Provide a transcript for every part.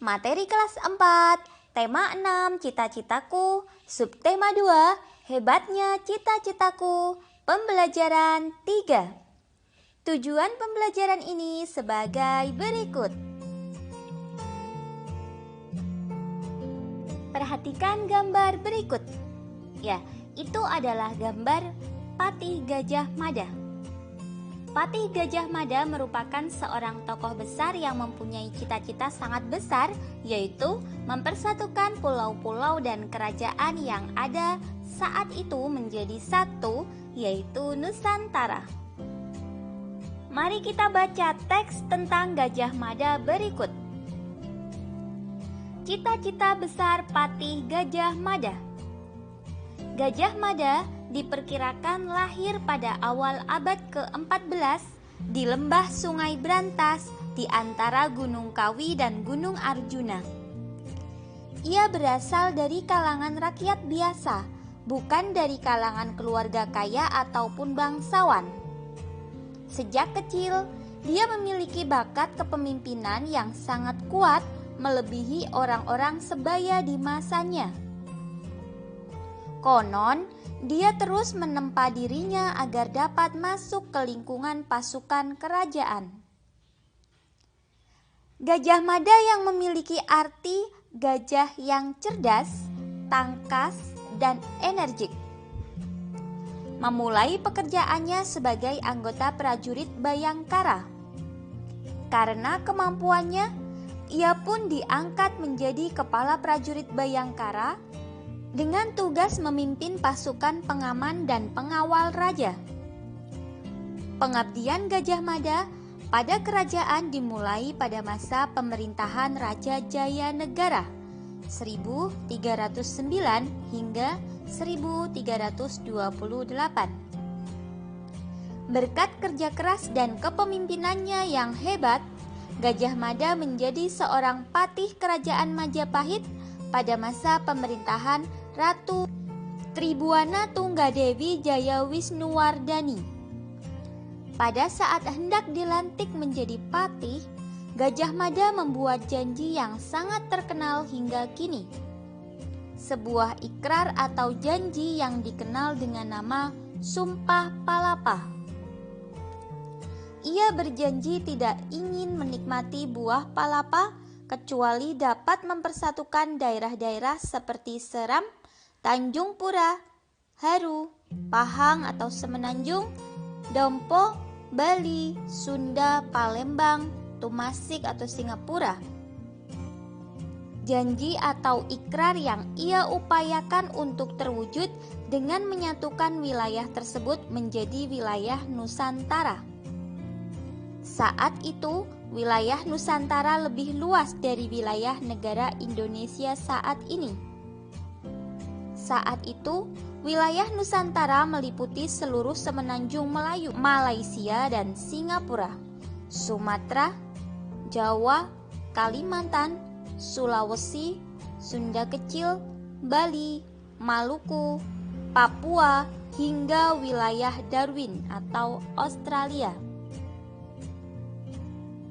Materi kelas 4, tema 6, cita-citaku, subtema 2, hebatnya cita-citaku, pembelajaran 3. Tujuan pembelajaran ini sebagai berikut. Perhatikan gambar berikut. Ya, itu adalah gambar Patih Gajah Mada. Patih Gajah Mada merupakan seorang tokoh besar yang mempunyai cita-cita sangat besar, yaitu mempersatukan pulau-pulau dan kerajaan yang ada saat itu menjadi satu, yaitu Nusantara. Mari kita baca teks tentang Gajah Mada berikut. Cita-cita besar Patih Gajah Mada. Gajah Mada diperkirakan lahir pada awal abad ke-14 di lembah Sungai Brantas di antara Gunung Kawi dan Gunung Arjuna. Ia berasal dari kalangan rakyat biasa, bukan dari kalangan keluarga kaya ataupun bangsawan. Sejak kecil, dia memiliki bakat kepemimpinan yang sangat kuat, melebihi orang-orang sebaya di masanya. Konon, dia terus menempa dirinya agar dapat masuk ke lingkungan pasukan kerajaan. Gajah Mada yang memiliki arti gajah yang cerdas, tangkas, dan energik. Memulai pekerjaannya sebagai anggota prajurit Bayangkara. Karena kemampuannya, ia pun diangkat menjadi kepala prajurit Bayangkara dengan tugas memimpin pasukan pengaman dan pengawal raja. Pengabdian Gajah Mada pada kerajaan dimulai pada masa pemerintahan Raja Jayanegara 1309 hingga 1328. Berkat kerja keras dan kepemimpinannya yang hebat, Gajah Mada menjadi seorang patih kerajaan Majapahit pada masa pemerintahan Ratu Tribuana Tunggadewi Jayawisnuwardani. Pada saat hendak dilantik menjadi patih, Gajah Mada membuat janji yang sangat terkenal hingga kini. Sebuah ikrar atau janji yang dikenal dengan nama Sumpah Palapa. Ia berjanji tidak ingin menikmati buah palapa kecuali dapat mempersatukan daerah-daerah seperti Seram, Tanjung Pura, Haru, Pahang atau Semenanjung, Dompo, Bali, Sunda, Palembang, Tumasik atau Singapura. Janji atau ikrar yang ia upayakan untuk terwujud dengan menyatukan wilayah tersebut menjadi wilayah Nusantara. Saat itu, wilayah Nusantara lebih luas dari wilayah negara Indonesia saat ini. Saat itu, wilayah Nusantara meliputi seluruh semenanjung Melayu, Malaysia dan Singapura, Sumatera, Jawa, Kalimantan, Sulawesi, Sunda Kecil, Bali, Maluku, Papua, hingga wilayah Darwin atau Australia.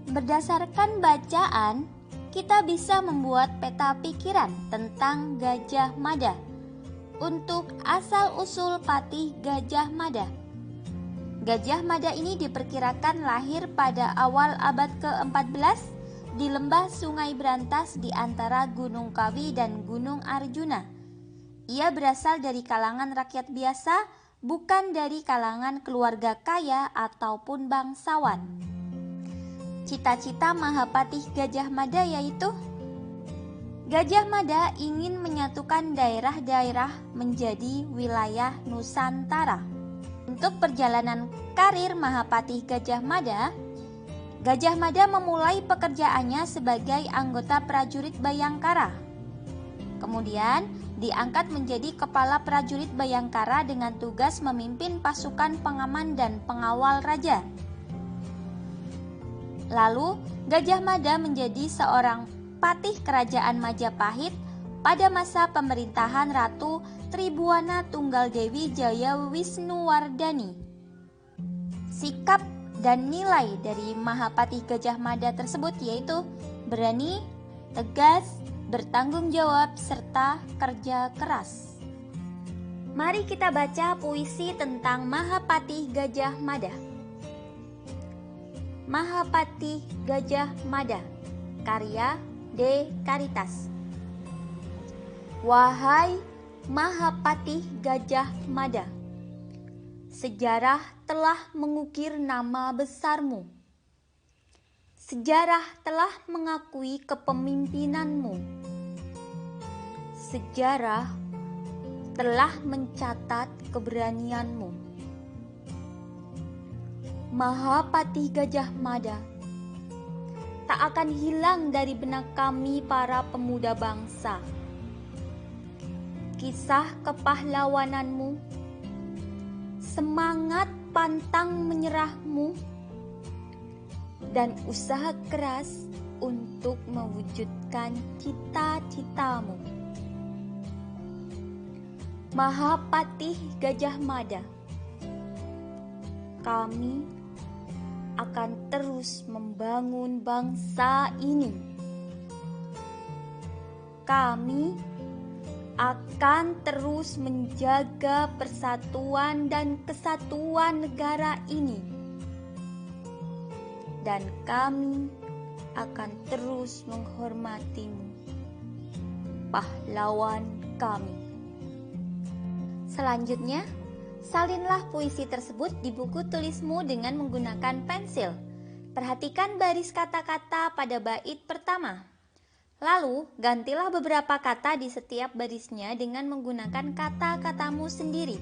Berdasarkan bacaan, kita bisa membuat peta pikiran tentang Gajah Mada. Untuk asal-usul patih Gajah Mada. Gajah Mada ini diperkirakan lahir pada awal abad ke-14 di lembah Sungai Brantas di antara Gunung Kawi dan Gunung Arjuna. Ia berasal dari kalangan rakyat biasa, bukan dari kalangan keluarga kaya ataupun bangsawan. Cita-cita Mahapatih Gajah Mada yaitu Gajah Mada ingin menyatukan daerah-daerah menjadi wilayah Nusantara. Untuk perjalanan karir Mahapatih Gajah Mada memulai pekerjaannya sebagai anggota prajurit Bayangkara. Kemudian diangkat menjadi kepala prajurit Bayangkara dengan tugas memimpin pasukan pengaman dan pengawal raja. Lalu, Gajah Mada menjadi seorang patih kerajaan Majapahit pada masa pemerintahan Ratu Tribuana Tunggaldewi Jayawisnuwardani. Sikap dan nilai dari Mahapatih Gajah Mada tersebut yaitu berani, tegas, bertanggung jawab, serta kerja keras. Mari kita baca puisi tentang Mahapatih Gajah Mada. Mahapatih Gajah Mada, karya D. Karitas. Wahai Mahapatih Gajah Mada, sejarah telah mengukir nama besarmu. Sejarah telah mengakui kepemimpinanmu. Sejarah telah mencatat keberanianmu. Mahapatih Gajah Mada tak akan hilang dari benak kami para pemuda bangsa. Kisah kepahlawananmu, semangat pantang menyerahmu, dan usaha keras untuk mewujudkan cita-citamu. Mahapatih Gajah Mada, kami akan terus membangun bangsa ini. Kami akan terus menjaga persatuan dan kesatuan negara ini. Dan kami akan terus menghormatimu, pahlawan kami. Selanjutnya, salinlah puisi tersebut di buku tulismu dengan menggunakan pensil. Perhatikan baris kata-kata pada bait pertama. Lalu, gantilah beberapa kata di setiap barisnya dengan menggunakan kata-katamu sendiri.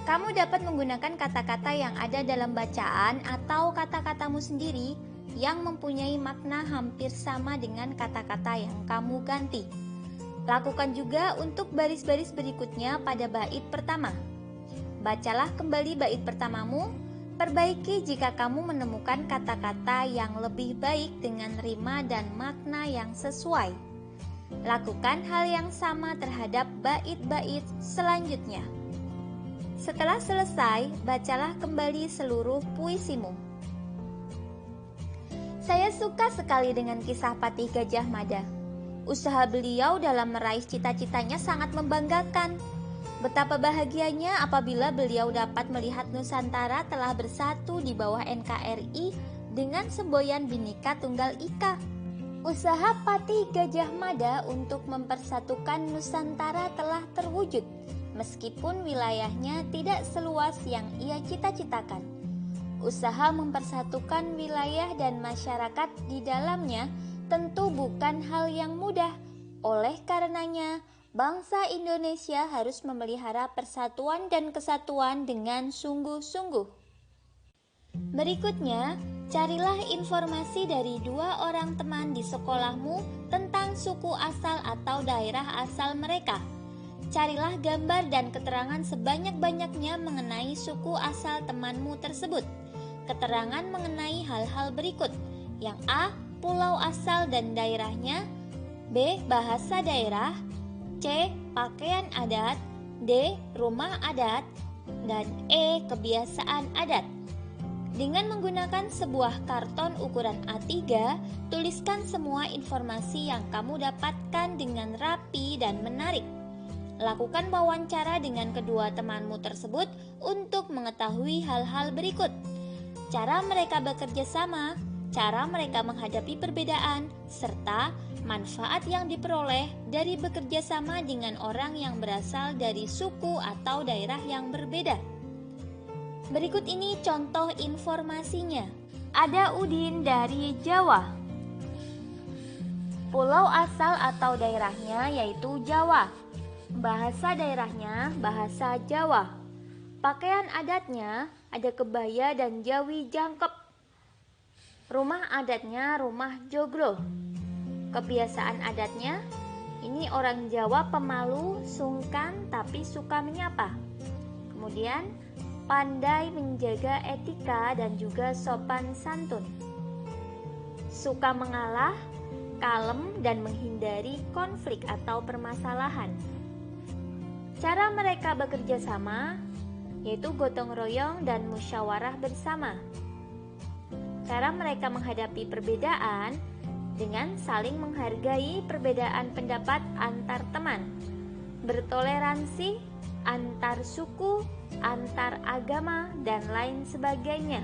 Kamu dapat menggunakan kata-kata yang ada dalam bacaan atau kata-katamu sendiri yang mempunyai makna hampir sama dengan kata-kata yang kamu ganti. Lakukan juga untuk baris-baris berikutnya pada bait pertama. Bacalah kembali bait pertamamu, perbaiki jika kamu menemukan kata-kata yang lebih baik dengan rima dan makna yang sesuai. Lakukan hal yang sama terhadap bait-bait selanjutnya. Setelah selesai, bacalah kembali seluruh puisimu. Saya suka sekali dengan kisah Patih Gajah Mada. Usaha beliau dalam meraih cita-citanya sangat membanggakan. Betapa bahagianya apabila beliau dapat melihat Nusantara telah bersatu di bawah NKRI dengan semboyan Bhinneka Tunggal Ika. Usaha Patih Gajah Mada untuk mempersatukan Nusantara telah terwujud, meskipun wilayahnya tidak seluas yang ia cita-citakan. Usaha mempersatukan wilayah dan masyarakat di dalamnya tentu bukan hal yang mudah. Oleh karenanya, bangsa Indonesia harus memelihara persatuan dan kesatuan dengan sungguh-sungguh. Berikutnya, carilah informasi dari 2 orang teman di sekolahmu tentang suku asal atau daerah asal mereka. Carilah gambar dan keterangan sebanyak-banyaknya mengenai suku asal temanmu tersebut. Keterangan mengenai hal-hal berikut. Yang A, pulau asal dan daerahnya, B, bahasa daerah, C, pakaian adat, D, rumah adat, dan E, kebiasaan adat. Dengan menggunakan sebuah karton ukuran A3, tuliskan semua informasi yang kamu dapatkan dengan rapi dan menarik. Lakukan wawancara dengan kedua temanmu tersebut untuk mengetahui hal-hal berikut. Cara mereka bekerja sama, cara mereka menghadapi perbedaan, serta manfaat yang diperoleh dari bekerja sama dengan orang yang berasal dari suku atau daerah yang berbeda. Berikut ini contoh informasinya. Ada Udin dari Jawa. Pulau asal atau daerahnya yaitu Jawa. Bahasa daerahnya bahasa Jawa. Pakaian adatnya ada kebaya dan jawi jangkep. Rumah adatnya rumah joglo. Kebiasaan adatnya, ini orang Jawa pemalu, sungkan, tapi suka menyapa. Kemudian, pandai menjaga etika dan juga sopan santun. Suka mengalah, kalem, dan menghindari konflik atau permasalahan. Cara mereka bekerja sama, yaitu gotong royong dan musyawarah bersama. Cara mereka menghadapi perbedaan, dengan saling menghargai perbedaan pendapat antar teman, bertoleransi antar suku, antar agama, dan lain sebagainya.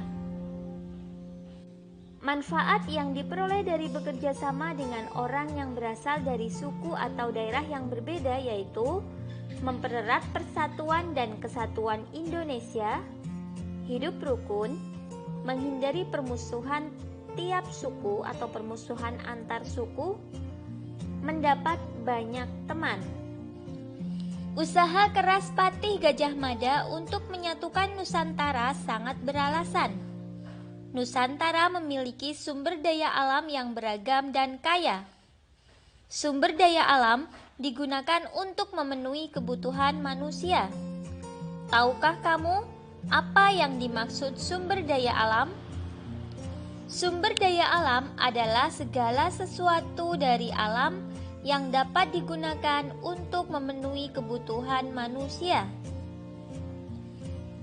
Manfaat yang diperoleh dari bekerja sama dengan orang yang berasal dari suku atau daerah yang berbeda yaitu mempererat persatuan dan kesatuan Indonesia, hidup rukun, menghindari permusuhan tiap suku atau permusuhan antar suku, mendapat banyak teman. Usaha keras Patih Gajah Mada untuk menyatukan Nusantara sangat beralasan. Nusantara memiliki sumber daya alam yang beragam dan kaya. Sumber daya alam digunakan untuk memenuhi kebutuhan manusia. Tahukah kamu apa yang dimaksud sumber daya alam? Sumber daya alam adalah segala sesuatu dari alam yang dapat digunakan untuk memenuhi kebutuhan manusia.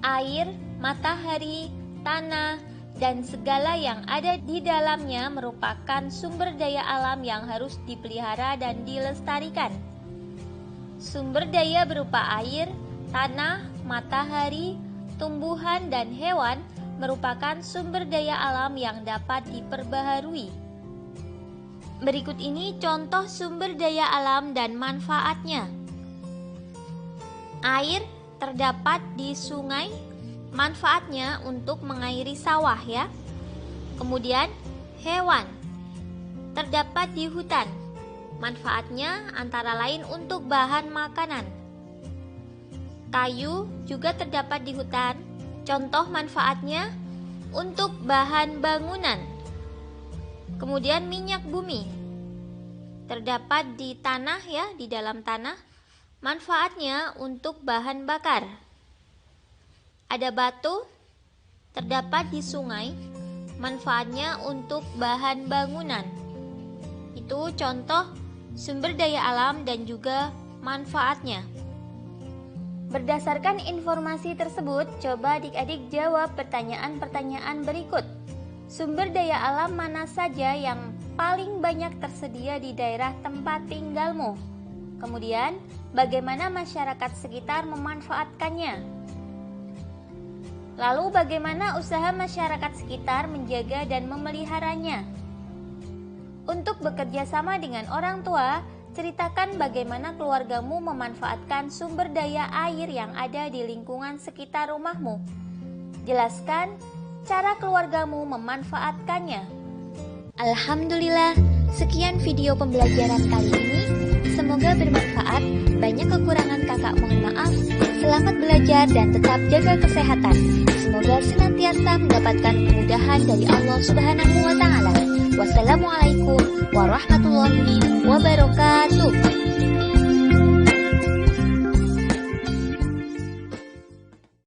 Air, matahari, tanah, dan segala yang ada di dalamnya merupakan sumber daya alam yang harus dipelihara dan dilestarikan. Sumber daya berupa air, tanah, matahari, tumbuhan, dan hewan merupakan sumber daya alam yang dapat diperbaharui. Berikut ini contoh sumber daya alam dan manfaatnya. Air terdapat di sungai, manfaatnya untuk mengairi sawah ya. Kemudian hewan terdapat di hutan, manfaatnya antara lain untuk bahan makanan. Kayu juga terdapat di hutan, contoh manfaatnya untuk bahan bangunan. Kemudian minyak bumi terdapat di tanah ya, di dalam tanah, manfaatnya untuk bahan bakar. Ada batu terdapat di sungai, manfaatnya untuk bahan bangunan. Itu contoh sumber daya alam dan juga manfaatnya. Berdasarkan informasi tersebut, coba adik-adik jawab pertanyaan-pertanyaan berikut. Sumber daya alam mana saja yang paling banyak tersedia di daerah tempat tinggalmu? Kemudian, bagaimana masyarakat sekitar memanfaatkannya? Lalu bagaimana usaha masyarakat sekitar menjaga dan memeliharanya? Untuk bekerja sama dengan orang tua, ceritakan bagaimana keluargamu memanfaatkan sumber daya air yang ada di lingkungan sekitar rumahmu. Jelaskan cara keluargamu memanfaatkannya. Alhamdulillah, sekian video pembelajaran kali ini. Semoga bermanfaat. Banyak kekurangan kakak mohon maaf. Selamat belajar dan tetap jaga kesehatan. Semoga senantiasa mendapatkan kemudahan dari Allah Subhanahu wa Ta'ala. Wassalamualaikum warahmatullahi wabarakatuh.